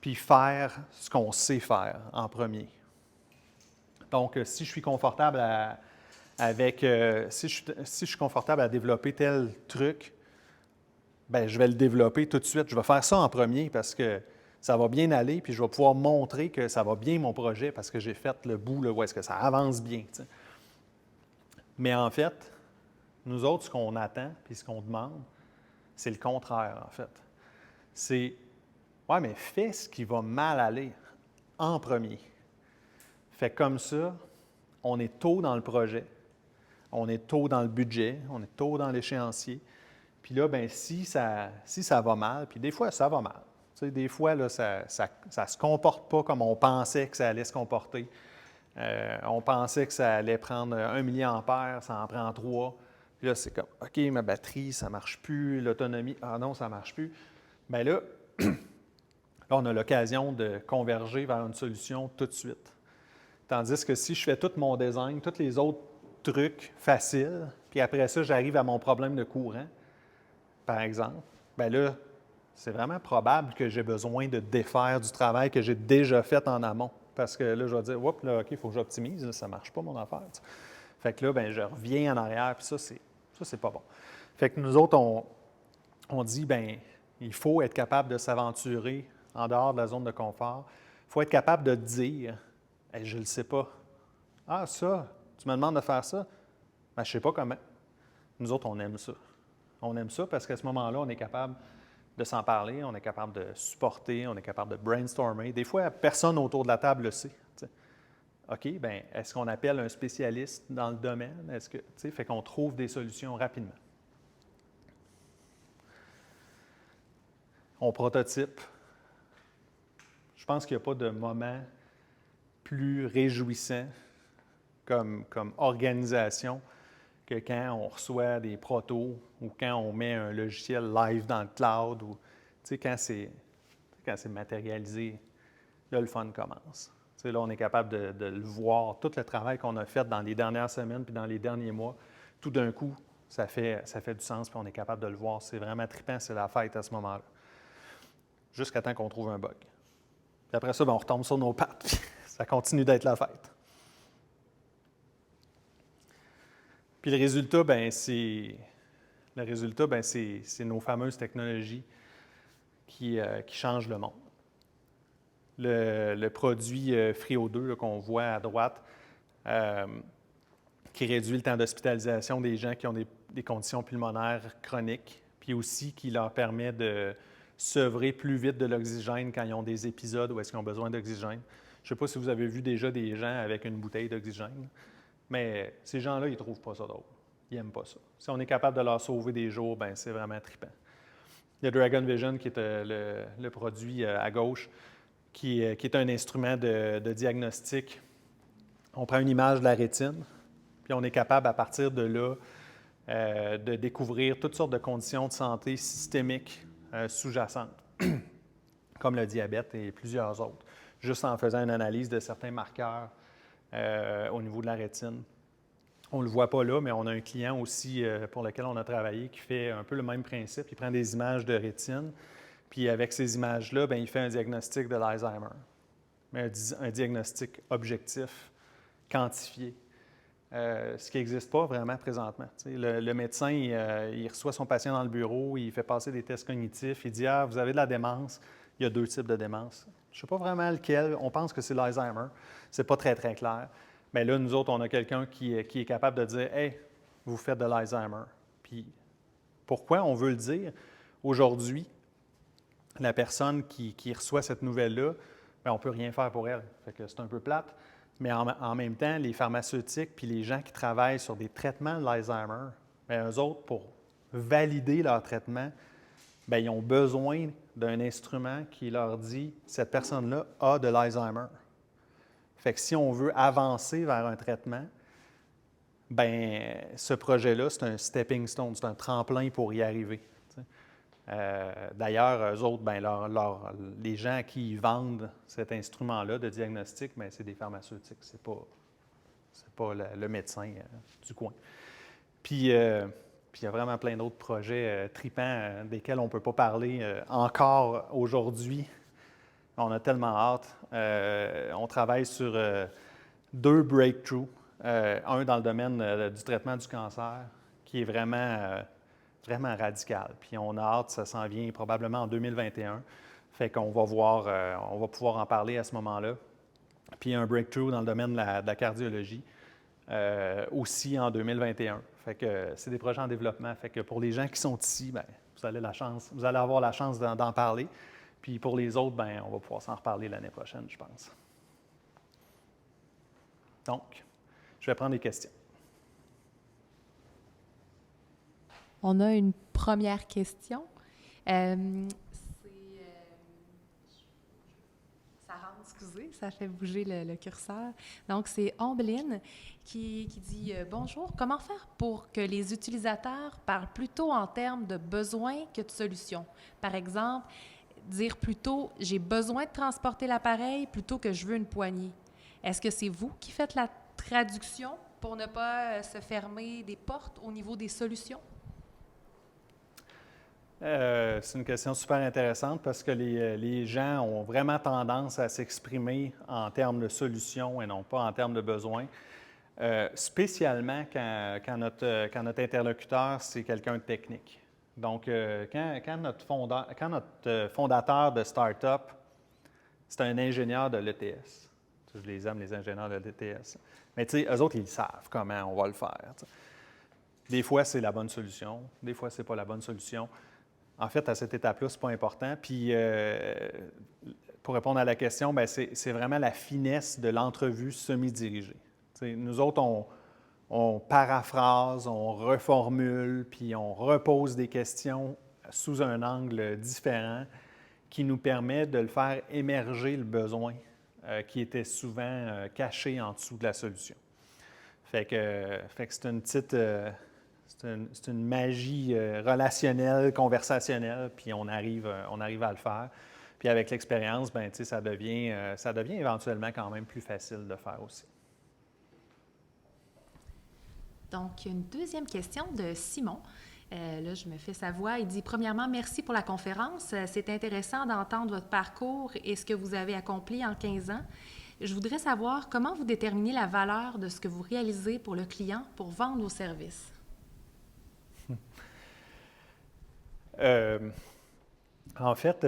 Speaker 2: puis faire ce qu'on sait faire en premier. Donc, si je suis confortable si je suis confortable à développer tel truc, bien, je vais le développer tout de suite. Je vais faire ça en premier parce que ça va bien aller, puis je vais pouvoir montrer que ça va bien mon projet parce que j'ai fait le bout là, où est-ce que ça avance bien. T'sais. Mais en fait, nous autres, ce qu'on attend puis ce qu'on demande, c'est le contraire, en fait. C'est, ouais, mais fais ce qui va mal aller en premier. Fait comme ça, on est tôt dans le projet, on est tôt dans le budget, on est tôt dans l'échéancier. Puis là, bien, si ça va mal, puis des fois, ça va mal. Tu sais, des fois, là, ça ne se comporte pas comme on pensait que ça allait se comporter. On pensait que ça allait prendre 1 milliampère, ça en prend 3. Puis là, c'est comme, OK, ma batterie, ça ne marche plus, l'autonomie, ah non, ça ne marche plus. Bien là, on a l'occasion de converger vers une solution tout de suite. Tandis que si je fais tout mon design, tous les autres trucs faciles, puis après ça, j'arrive à mon problème de courant, par exemple, bien là, c'est vraiment probable que j'ai besoin de défaire du travail que j'ai déjà fait en amont parce que là, je vais dire, oups, là, OK, il faut que j'optimise, là, ça ne marche pas mon affaire. Tu sais. Fait que là, ben, je reviens en arrière, puis ça, c'est pas bon. Fait que nous autres, on dit, ben, il faut être capable de s'aventurer en dehors de la zone de confort. Il faut être capable de dire, hey, je ne le sais pas. Ah, ça, tu me demandes de faire ça? Ben, je ne sais pas comment. Nous autres, on aime ça. On aime ça parce qu'à ce moment-là, on est capable de s'en parler, on est capable de supporter, on est capable de brainstormer. Des fois, personne autour de la table le sait. T'sais. OK, bien, est-ce qu'on appelle un spécialiste dans le domaine? Est-ce que, fait qu'on trouve des solutions rapidement. On prototype. Je pense qu'il n'y a pas de moment plus réjouissant comme organisation que quand on reçoit des protos ou quand on met un logiciel live dans le cloud ou quand c'est matérialisé, là, le fun commence. Là, on est capable de le voir, tout le travail qu'on a fait dans les dernières semaines puis dans les derniers mois, tout d'un coup, ça fait du sens puis on est capable de le voir. C'est vraiment trippant, c'est la fête à ce moment-là. Jusqu'à temps qu'on trouve un bug. Puis après ça, bien, on retombe sur nos pattes puis ça continue d'être la fête. Puis le résultat, bien, c'est nos fameuses technologies qui changent le monde. Le produit Frio 2 qu'on voit à droite, qui réduit le temps d'hospitalisation des gens qui ont des conditions pulmonaires chroniques, puis aussi qui leur permet de sevrer plus vite de l'oxygène quand ils ont des épisodes où est-ce qu'ils ont besoin d'oxygène. Je ne sais pas si vous avez vu déjà des gens avec une bouteille d'oxygène, mais ces gens-là, ils ne trouvent pas ça drôle. Ils n'aiment pas ça. Si on est capable de leur sauver des jours, bien, c'est vraiment trippant. Il y a Dragon Vision, qui est le produit à gauche, qui est un instrument de diagnostic. On prend une image de la rétine, puis on est capable, à partir de là, de découvrir toutes sortes de conditions de santé systémiques sous-jacentes, comme le diabète et plusieurs autres, juste en faisant une analyse de certains marqueurs au niveau de la rétine. On ne le voit pas là, mais on a un client aussi pour lequel on a travaillé qui fait un peu le même principe. Il prend des images de rétine, puis avec ces images-là, bien, il fait un diagnostic de l'Alzheimer. Mais un diagnostic objectif, quantifié, ce qui n'existe pas vraiment présentement. Le médecin, il reçoit son patient dans le bureau, il fait passer des tests cognitifs, il dit « Ah, vous avez de la démence ». Il y a 2 types de démence. Je ne sais pas vraiment lequel. On pense que c'est l'Alzheimer. Ce n'est pas très, très clair. Mais là, nous autres, on a quelqu'un qui est capable de dire « Hey, vous faites de l'Alzheimer ». Puis, pourquoi on veut le dire? Aujourd'hui, la personne qui reçoit cette nouvelle-là, bien, on ne peut rien faire pour elle. Fait que c'est un peu plate. Mais en même temps, les pharmaceutiques puis les gens qui travaillent sur des traitements de l'Alzheimer, bien, eux autres, pour valider leur traitement, bien, ils ont besoin d'un instrument qui leur dit « Cette personne-là a de l'Alzheimer ». Fait que si on veut avancer vers un traitement, bien, ce projet-là, c'est un stepping stone, c'est un tremplin pour y arriver. D'ailleurs, eux autres, bien, les gens à qui ils vendent cet instrument-là de diagnostic, bien, c'est des pharmaceutiques, c'est pas le médecin du coin. Puis, il y a vraiment plein d'autres projets tripants desquels on ne peut pas parler encore aujourd'hui. On a tellement hâte. On travaille sur 2 breakthroughs. Un dans le domaine du traitement du cancer, qui est vraiment radical. Puis on a hâte, ça s'en vient probablement en 2021. Fait qu'on va voir, on va pouvoir en parler à ce moment-là. Puis un breakthrough dans le domaine de la cardiologie, aussi en 2021. Fait que c'est des projets en développement. Fait que pour les gens qui sont ici, bien, vous allez avoir la chance d'en parler. Puis pour les autres, bien, on va pouvoir s'en reparler l'année prochaine, je pense. Donc, je vais prendre des questions.
Speaker 1: On a une première question. Ça rentre, excusez, ça fait bouger le curseur. Donc, c'est Ombline qui dit bonjour, comment faire pour que les utilisateurs parlent plutôt en termes de besoins que de solutions? Par exemple, dire plutôt « j'ai besoin de transporter l'appareil » plutôt que « je veux une poignée ». Est-ce que c'est vous qui faites la traduction pour ne pas se fermer des portes au niveau des solutions?
Speaker 2: C'est une question super intéressante parce que les gens ont vraiment tendance à s'exprimer en termes de solutions et non pas en termes de besoins, spécialement quand notre interlocuteur, c'est quelqu'un de technique. Donc, quand notre fondateur de start-up, c'est un ingénieur de l'ETS. Je les aime, les ingénieurs de l'ETS. Mais tu sais, eux autres, ils savent comment on va le faire. T'sais. Des fois, c'est la bonne solution. Des fois, c'est pas la bonne solution. En fait, à cette étape-là, c'est pas important. Puis, pour répondre à la question, bien, c'est vraiment la finesse de l'entrevue semi-dirigée. T'sais, nous autres, on paraphrase, on reformule, puis on repose des questions sous un angle différent qui nous permet de le faire émerger le besoin qui était souvent caché en dessous de la solution. Fait que c'est une petite... c'est une magie relationnelle, conversationnelle, puis on arrive à le faire. Puis avec l'expérience, ben, ça devient éventuellement quand même plus facile de faire aussi.
Speaker 1: Donc, une deuxième question de Simon. Là, je me fais sa voix. Il dit, premièrement, merci pour la conférence. C'est intéressant d'entendre votre parcours et ce que vous avez accompli en 15 ans. Je voudrais savoir comment vous déterminez la valeur de ce que vous réalisez pour le client pour vendre vos services.
Speaker 2: En fait,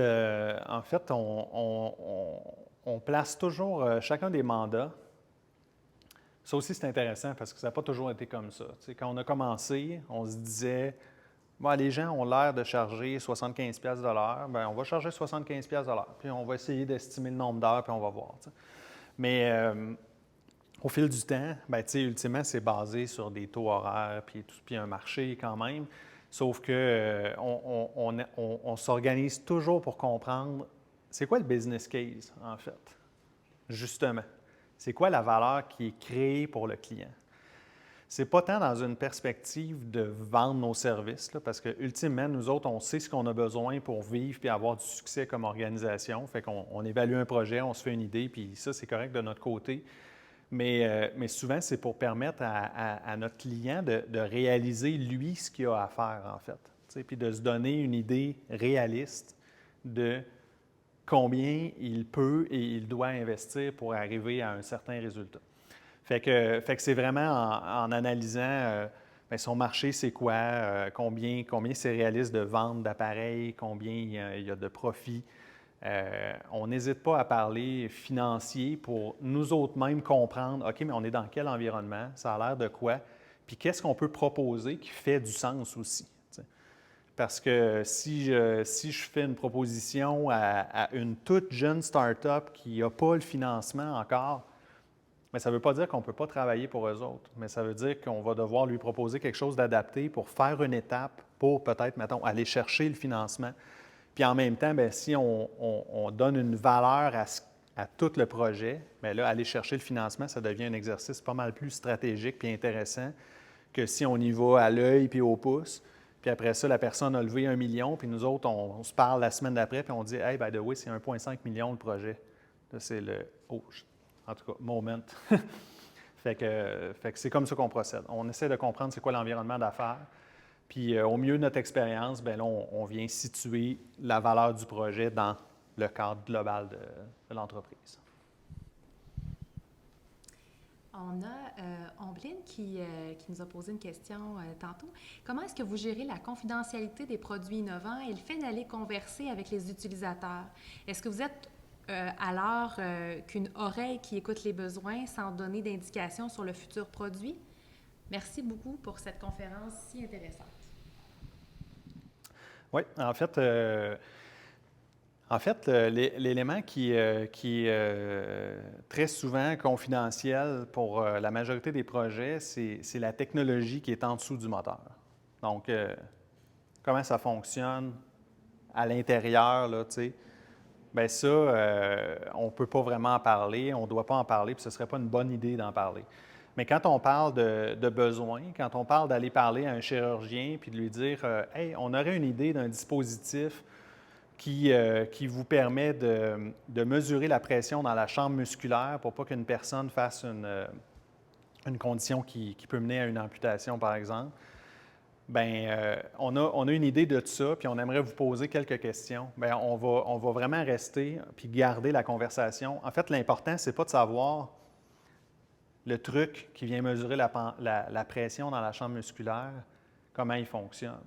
Speaker 2: on place toujours chacun des mandats. Ça aussi, c'est intéressant parce que ça n'a pas toujours été comme ça. Tu sais, quand on a commencé, on se disait, bon, les gens ont l'air de charger 75$ de l'heure, bien, on va charger 75$ de l'heure, puis on va essayer d'estimer le nombre d'heures, puis on va voir. Tu sais. Mais au fil du temps, bien, tu sais, ultimement, c'est basé sur des taux horaires, puis un marché quand même. Sauf que on s'organise toujours pour comprendre c'est quoi le business case, en fait, justement. C'est quoi la valeur qui est créée pour le client? C'est pas tant dans une perspective de vendre nos services, là, parce que ultimement, nous autres, on sait ce qu'on a besoin pour vivre et avoir du succès comme organisation. Fait qu'on évalue un projet, on se fait une idée, puis ça, c'est correct de notre côté. Mais souvent, c'est pour permettre à notre client de réaliser, lui, ce qu'il a à faire, en fait. Puis de se donner une idée réaliste de combien il peut et il doit investir pour arriver à un certain résultat. Fait que c'est vraiment en analysant bien, son marché, c'est quoi, combien c'est réaliste de vendre d'appareils, combien il y a de profit. On n'hésite pas à parler financier pour nous autres mêmes comprendre, OK, mais on est dans quel environnement, ça a l'air de quoi, puis qu'est-ce qu'on peut proposer qui fait du sens aussi. T'sais. Parce que si je fais une proposition à une toute jeune start-up qui n'a pas le financement encore, mais ça ne veut pas dire qu'on ne peut pas travailler pour eux autres, mais ça veut dire qu'on va devoir lui proposer quelque chose d'adapté pour faire une étape pour peut-être, mettons, aller chercher le financement. Puis en même temps, bien, si on donne une valeur à tout le projet, bien là, aller chercher le financement, ça devient un exercice pas mal plus stratégique et intéressant que si on y va à l'œil puis au pouce. Puis après ça, la personne a levé 1 million, puis nous autres, on se parle la semaine d'après, puis on dit « Hey, by the way, c'est 1,5 million le projet. » Là, c'est le « Oh, en tout cas, moment. » fait que c'est comme ça qu'on procède. On essaie de comprendre c'est quoi l'environnement d'affaires. Puis au mieux de notre expérience, bien là, on vient situer la valeur du projet dans le cadre global de l'entreprise.
Speaker 1: On a Ombline qui nous a posé une question tantôt. Comment est-ce que vous gérez la confidentialité des produits innovants et le fait d'aller converser avec les utilisateurs? Est-ce que vous êtes alors qu'une oreille qui écoute les besoins sans donner d'indication sur le futur produit? Merci beaucoup pour cette conférence si intéressante.
Speaker 2: Oui, en fait, l'élément qui est très souvent confidentiel pour la majorité des projets, c'est la technologie qui est en dessous du moteur. Donc, comment ça fonctionne à l'intérieur, là, tu sais. Bien ça, on ne peut pas vraiment en parler, on ne doit pas en parler, puis ce ne serait pas une bonne idée d'en parler. Mais quand on parle de besoins, quand on parle d'aller parler à un chirurgien puis de lui dire « Hey, on aurait une idée d'un dispositif qui vous permet de mesurer la pression dans la chambre musculaire pour pas qu'une personne fasse une condition qui peut mener à une amputation, par exemple. » on a une idée de ça, puis on aimerait vous poser quelques questions. Bien, on va vraiment rester puis garder la conversation. En fait, l'important, ce n'est pas de savoir le truc qui vient mesurer la pression dans la chambre musculaire, comment il fonctionne.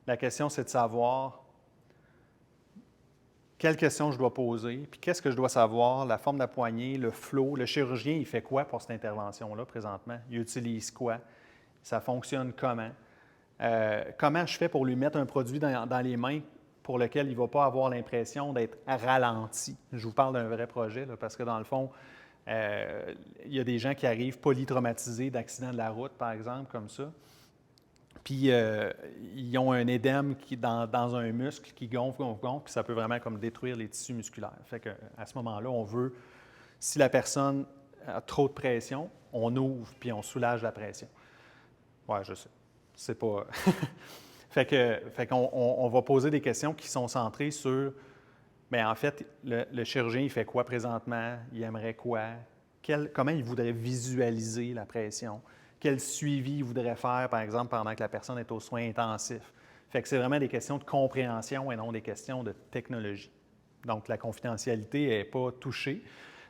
Speaker 2: La question, c'est de savoir quelles questions je dois poser, puis qu'est-ce que je dois savoir, la forme de la poignée, le flow. Le chirurgien, il fait quoi pour cette intervention-là présentement? Il utilise quoi? Ça fonctionne comment? Comment je fais pour lui mettre un produit dans les mains pour lequel il ne va pas avoir l'impression d'être ralenti? Je vous parle d'un vrai projet, là, parce que dans le fond, il y a des gens qui arrivent polytraumatisés d'accidents de la route, par exemple, comme ça. Puis, ils ont un édème dans un muscle qui gonfle, puis ça peut vraiment comme détruire les tissus musculaires. Fait qu'à ce moment-là, on veut, si la personne a trop de pression, on ouvre puis on soulage la pression. Oui, je sais. C'est pas... fait qu'on va poser des questions qui sont centrées sur, bien, en fait, le chirurgien, il fait quoi présentement? Il aimerait quoi? Comment il voudrait visualiser la pression? Quel suivi il voudrait faire, par exemple, pendant que la personne est aux soins intensifs? Fait que c'est vraiment des questions de compréhension et non des questions de technologie. Donc, la confidentialité n'est pas touchée.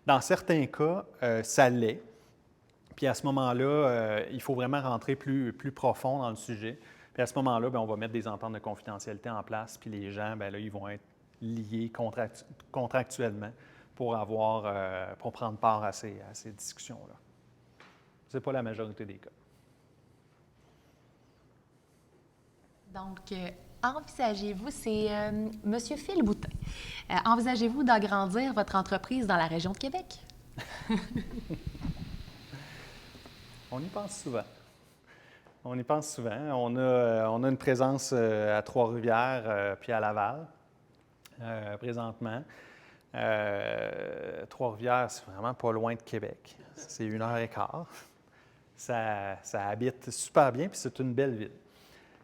Speaker 2: Dans certains cas, ça l'est. Puis à ce moment-là, il faut vraiment rentrer plus profond dans le sujet. Puis à ce moment-là, bien, on va mettre des ententes de confidentialité en place, puis les gens, bien, là, ils vont être liés contractuellement pour prendre part à ces discussions-là. Ce n'est pas la majorité des cas.
Speaker 1: Donc, envisagez-vous, c'est M. Phil Boutin, envisagez-vous d'agrandir votre entreprise dans la région de Québec?
Speaker 2: On y pense souvent. On y pense souvent. On a une présence à Trois-Rivières puis à Laval présentement. Trois-Rivières, c'est vraiment pas loin de Québec. C'est 1h15. Ça habite super bien, puis c'est une belle ville.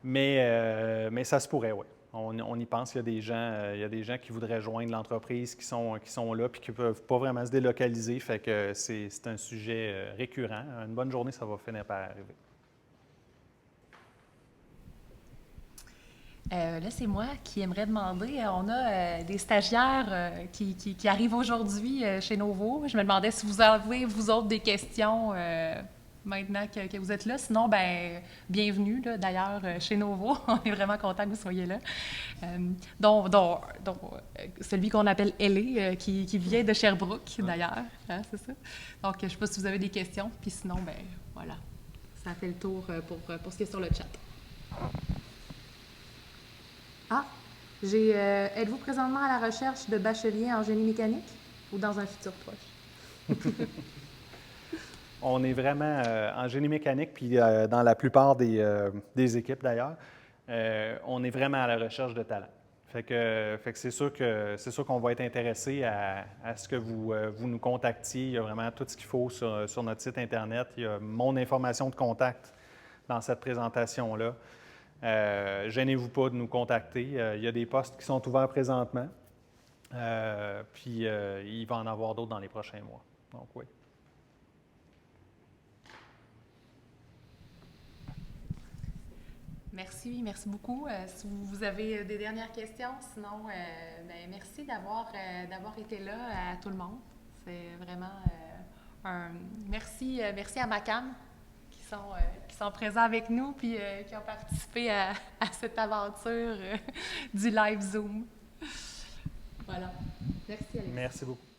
Speaker 2: Mais ça se pourrait, oui. On y pense. Il y a des gens qui voudraient joindre l'entreprise, qui sont là, puis qui ne peuvent pas vraiment se délocaliser. Fait que c'est un sujet récurrent. Une bonne journée, ça va finir par arriver.
Speaker 1: Là, c'est moi qui aimerais demander. On a des stagiaires qui arrivent aujourd'hui chez Novo. Je me demandais si vous avez, vous autres, des questions maintenant que vous êtes là. Sinon, bien, bienvenue, là, d'ailleurs, chez Novo. On est vraiment content que vous soyez là. Donc celui qu'on appelle Ellie, qui vient de Sherbrooke, d'ailleurs. Hein, c'est ça? Donc, je ne sais pas si vous avez des questions. Puis sinon, bien, voilà. Ça fait le tour pour ce qui est sur le chat. Ah, êtes-vous présentement à la recherche de bacheliers en génie mécanique ou dans un futur proche?
Speaker 2: On est vraiment en génie mécanique, puis dans la plupart des équipes d'ailleurs, on est vraiment à la recherche de talent. Fait que c'est sûr qu'on va être intéressé à ce que vous nous contactiez. Il y a vraiment tout ce qu'il faut sur notre site Internet. Il y a mon information de contact dans cette présentation-là. Gênez-vous pas de nous contacter. Il y a des postes qui sont ouverts présentement. Puis il va en avoir d'autres dans les prochains mois. Donc oui.
Speaker 1: Merci beaucoup. Si vous avez des dernières questions, sinon, bien, merci d'avoir été là à tout le monde. C'est vraiment un merci à Macam qui sont présents avec nous puis qui ont participé à cette aventure du live Zoom. Voilà. Merci, Alexis.
Speaker 2: Merci beaucoup.